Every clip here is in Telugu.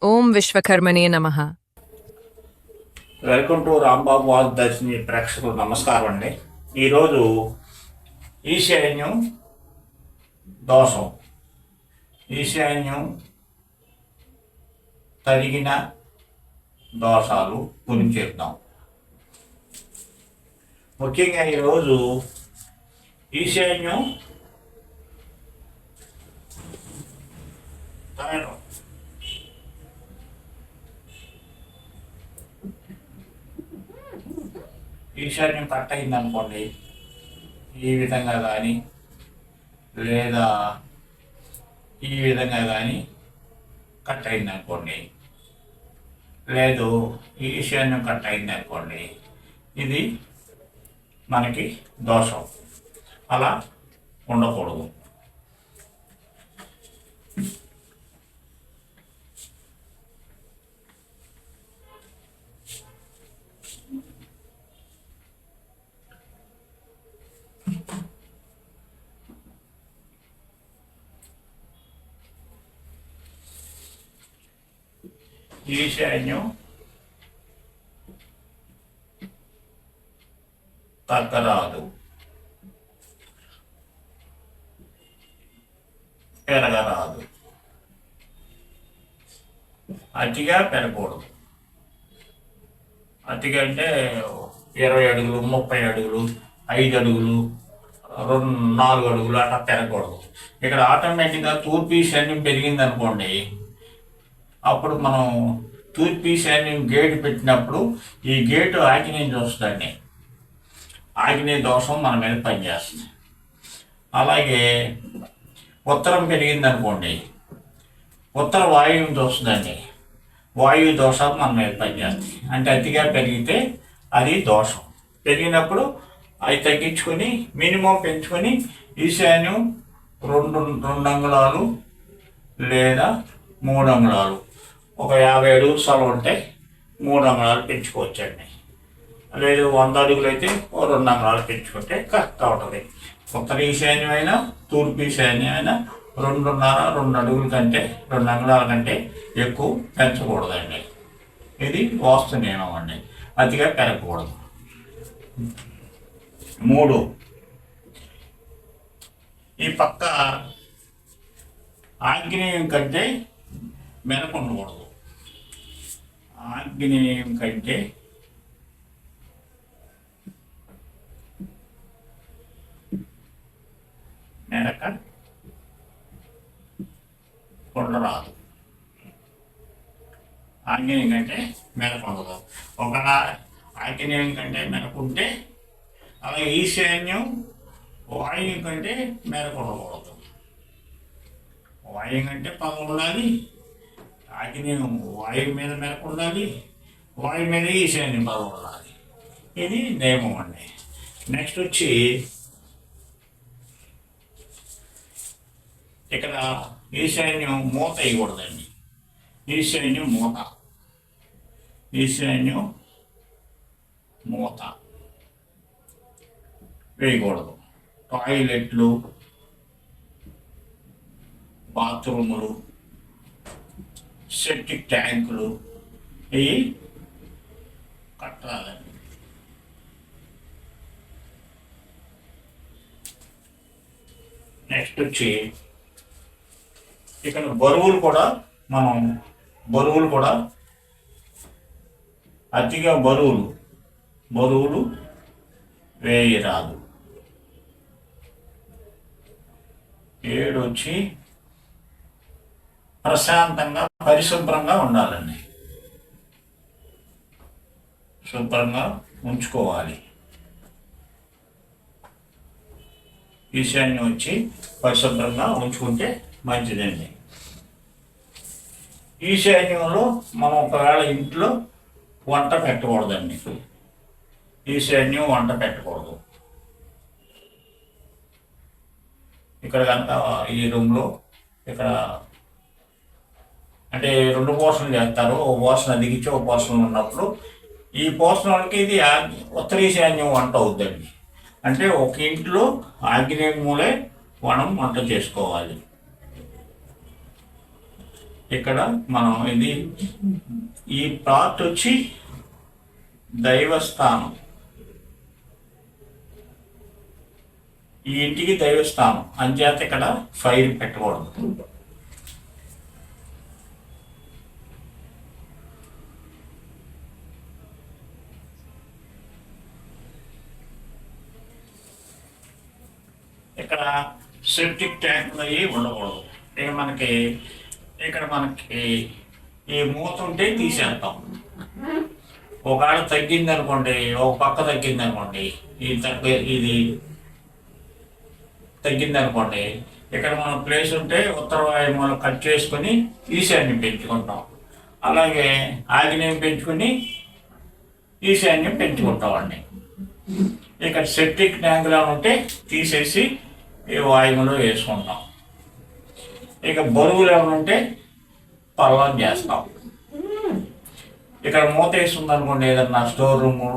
ఓం విశ్వకర్మణే నమః. వెల్కమ్ టు రాంబాబు వాస్తు దర్శిని ప్రేక్షకులు నమస్కారం అండి. ఈరోజు ఈశాన్యం దోషం, ఈశాన్యం తరిగిన దోషాలు గురించి చెప్తాం. ముఖ్యంగా ఈరోజు ఈశాన్యం తరగడం, ఈశాన్యం కట్ అయింది అనుకోండి, ఈ విధంగా కానీ లేదా ఈ విధంగా కానీ కట్ అయింది అనుకోండి, లేదు ఈశాన్యం కట్ అయింది అనుకోండి, ఇది మనకి దోషం. అలా ఉండకూడదు. ఈశాన్యం తగ్గరాదు, పెరగరాదు, అతిగా పెరగకూడదు. అతిగా అంటే 20 అడుగులు, 30 అడుగులు, 5 అడుగులు, 4 అడుగులు అట్లా పెరగకూడదు. ఇక్కడ ఆటోమేటిక్గా తూర్పు ఈశాన్యం పెరిగింది అనుకోండి, అప్పుడు మనం తూర్పు ఈశాన్యం గేటు పెట్టినప్పుడు ఈ గేటు ఆగ్నేయం చూస్తుందండి. ఆగ్నేయ దోషం మన మీద పనిచేస్తుంది. అలాగే ఉత్తరం పెరిగింది అనుకోండి, ఉత్తర వాయువుని చూస్తుందండి. వాయువు దోషాలు మన మీద పనిచేస్తాయి. అంటే అతిగా పెరిగితే అది దోషం. పెరిగినప్పుడు అవి తగ్గించుకొని మినిమం పెంచుకొని ఈశాన్యం 2 అంగుళాలు లేదా 3 అంగుళాలు, ఒక 50 అడుగులు స్థలం ఉంటే 3 అంగుళాలు పెంచుకోవచ్చండి. లేదు 100 అడుగులు అయితే 2 అంగుళాలు పెంచుకుంటే కరెక్ట్ ఉంటుంది. ఉత్తర ఈశాన్యం అయినా తూర్పు ఈశాన్యం అయినా 2.5 అడుగుల కంటే 2 అంగుళాల కంటే ఎక్కువ పెంచకూడదండి. ఇది వాస్తు నియమం అండి. అతిగా పెరగకూడదు. 3, ఈ పక్క ఆగ్నేయం కంటే మెరక ఉండకూడదు. ఆగ్నేయం కంటే మెరక ఉండరాదు. ఆగ్నేయం కంటే మెరక ఉండదు. ఒకవేళ ఆగ్నేయం కంటే మెరక ఉంటే, అలాగే ఈశాన్యం వాయువు కంటే మెరక ఉండకూడదు. వాయువు కంటే పగ ఉండాలి, ఆగ్నేయం వాయువు మీద మెరక ఉండాలి, వాయువు మీద ఈశాన్యం పగ ఉండాలి. ఇది నియమం అండి. నెక్స్ట్ వచ్చి ఇక్కడ ఈశాన్యం మూత వేయకూడదండి. ఈశాన్యం మూత వేయకూడదు. టాయిలెట్లు, బాత్రూములు, సెప్టిక్ ట్యాంకులు ఇవి కట్టాలండి. నెక్స్ట్ వచ్చి ఇక్కడ బరువులు కూడా అతిగా బరువులు వేయరాదు. 7 వచ్చి ప్రశాంతంగా పరిశుభ్రంగా ఉండాలండి. శుభ్రంగా ఉంచుకోవాలి. ఈశాన్యం వచ్చి పరిశుభ్రంగా ఉంచుకుంటే మంచిదండి. ఈశాన్యంలో మనం ఒకవేళ ఇంట్లో వంట పెట్టకూడదండి. ఈశాన్యం వంట పెట్టకూడదు. ఇక్కడ కనుక ఈ రూమ్లో ఇక్కడ అంటే 2 పోర్షన్లు చేస్తారు. ఓ పోర్షన్ అదిగించి ఓ పోర్షన్ ఉన్నప్పుడు ఈ పోర్షన్ వాళ్ళకి ఇది ఉత్తర ఈశాన్యం వంట అవుద్దండి. అంటే ఒక ఇంట్లో ఆగ్నేయం మూలే మనం వంట చేసుకోవాలి. ఇక్కడ మనం ఇది ఈ పార్ట్ వచ్చి దైవస్థానం, ఈ ఇంటికి దైవస్థానం అంచేత ఇక్కడ ఫైర్ పెట్టకూడదు. ఇక్కడ సెప్టిక్ ట్యాంకులు అవి ఉండకూడదు. ఇక్కడ మనకి ఈ మూత ఉంటే తీసేస్తాం. ఒకవేళ తగ్గింది అనుకోండి, ఒక పక్క తగ్గింది అనుకోండి, ఇది తగ్గింది అనుకోండి, ఇక్కడ మనం ప్లేస్ ఉంటే ఉత్తర వాయుమూలం కట్ చేసుకుని ఈశాన్యం పెంచుకుంటాం. అలాగే ఆగ్నేయం పెంచుకుని ఈశాన్యం పెంచుకుంటామండి. ఇక్కడ సెప్టిక్ ట్యాంకులో ఉంటే తీసేసి ఈ వాయువులో వేసుకుంటాం. ఇక బరువులు ఏమైనా ఉంటే పల్లం చేస్తాం. ఇక్కడ మూత వేస్తుంది అనుకోండి, ఏదన్నా స్టోర్ రూము,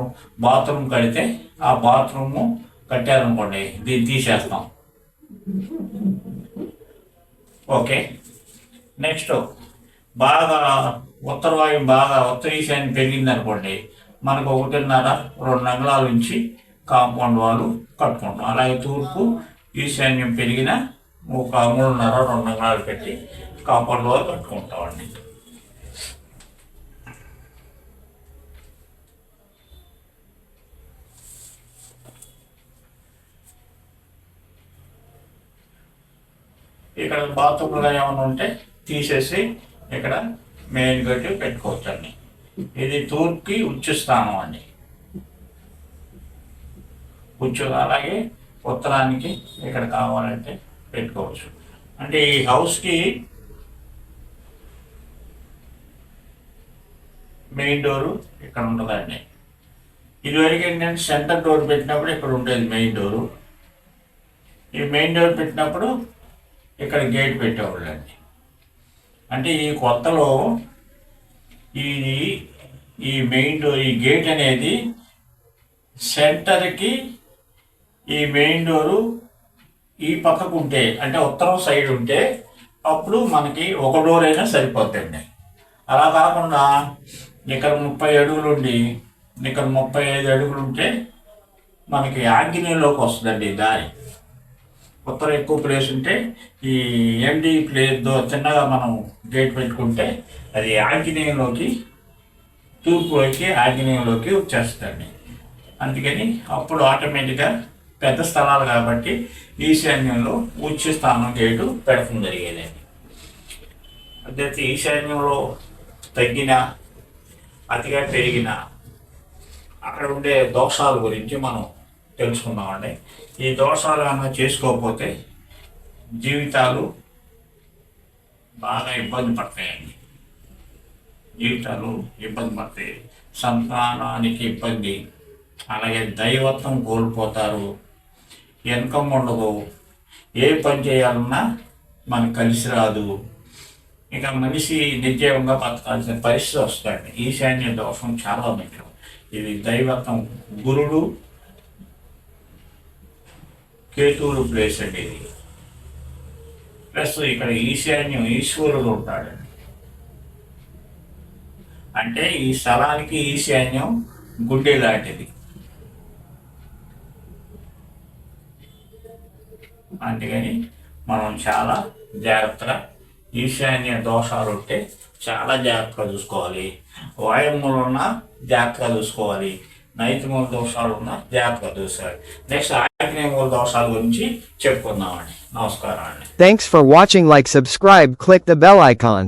బాత్రూమ్ కడితే ఆ బాత్రూము కట్టారనుకోండి, దీన్ని తీసేస్తాం. ఓకే, నెక్స్ట్ బాగా ఉత్తర వాయువు బాగా ఉత్తర ఈశాన్యం పెరిగింది అనుకోండి, మనకు 1.5-2 అంగుళాల నుంచి కాంపౌండ్ వాళ్ళు కట్టుకుంటాం. అలాగే తూర్పు ఈశాన్యం పెరిగిన ఒక 3.5-2 అంగుళాలు పెట్టి కాంపౌండ్ వాళ్ళు కట్టుకుంటామండి. ఇక్కడ బాత్రూమ్లో ఏమైనా ఉంటే తీసేసి ఇక్కడ మెయిన్ గట్టి పెట్టుకోవచ్చండి. ఇది తూర్పుకి ఉచ్చస్థానం అండి. అలాగే ఉత్తరానికి ఇక్కడ కావాలంటే పెట్టుకోవచ్చు. అంటే ఈ హౌస్కి మెయిన్ డోరు ఇక్కడ ఉంటుందండి. ఇదివరకు ఏంటంటే సెంటర్ డోర్ పెట్టినప్పుడు ఇక్కడ ఉండేది మెయిన్ డోరు. ఈ మెయిన్ డోర్ పెట్టినప్పుడు ఇక్కడ గేట్ పెట్టేవాళ్ళండి. అంటే ఈ కొత్తలో ఈ మెయిన్ డోర్, ఈ గేట్ అనేది సెంటర్కి ఈ మెయిన్ డోరు ఈ పక్కకు ఉంటే, అంటే ఉత్తరం సైడ్ ఉంటే అప్పుడు మనకి ఒక డోర్ అయినా సరిపోతుంది. అలా కాకుండా ఇక్కడ 30 అడుగులు ఉండి ఇక్కడ 35 అడుగులు ఉంటే మనకి ఆగ్నేయంలోకి వస్తుందండి దారి. ఉత్తరం ఎక్కువ ప్లేస్ ఉంటే ఈ ఎండి ప్లేస్ చిన్నగా మనం గేట్ పెట్టుకుంటే అది ఆగ్నేయంలోకి, తూర్పులోకి ఆగ్నేయంలోకి వచ్చేస్తుంది. అందుకని అప్పుడు ఆటోమేటిక్గా పెద్ద స్థలాలు కాబట్టి ఈశాన్యంలో ఉచ్చ స్థానం గేటు పెడతం జరిగేదండి. అదే ఈశాన్యంలో తగ్గిన, అతిగా పెరిగిన అక్కడ ఉండే దోషాల గురించి మనం తెలుసుకుందామండి. ఈ దోషాలు ఏమైనా చేసుకోకపోతే జీవితాలు బాగా ఇబ్బంది పడతాయండి. సంతానానికి ఇబ్బంది, అలాగే దైవత్వం కోల్పోతారు, ఇన్కమ్ ఉండదు, ఏ పని చేయాలన్నా మనకు కలిసి రాదు, ఇక మనిషి నిర్జీవంగా బతకాల్సిన పరిస్థితి వస్తుంది. ఈశాన్య దోషం చాలా ముఖ్యం. ఇది దైవత్వం, గురుడు కేతువులు ప్లేస్ అండి ఇది. ప్లస్ ఇక్కడ ఈశాన్యం ఈశ్వరుడు ఉంటాడండి. అంటే ఈ స్థలానికి ఈశాన్యం గుండె లాంటిది. అందుకని మనం చాలా జాగ్రత్తగా, ఈశాన్య దోషాలు ఉంటే చాలా జాగ్రత్తగా చూసుకోవాలి. వాయుమూలం ఉన్న జాగ్రత్తగా చూసుకోవాలి, నైతిమూల దోషాలు ఉన్న జాగ్రత్తగా చూసుకోవాలి. నెక్స్ట్ ఆగ్నేయమూల దోషాల గురించి చెప్పుకుందామండి. నమస్కారం అండి. Thanks for watching. Like, subscribe, click the bell icon.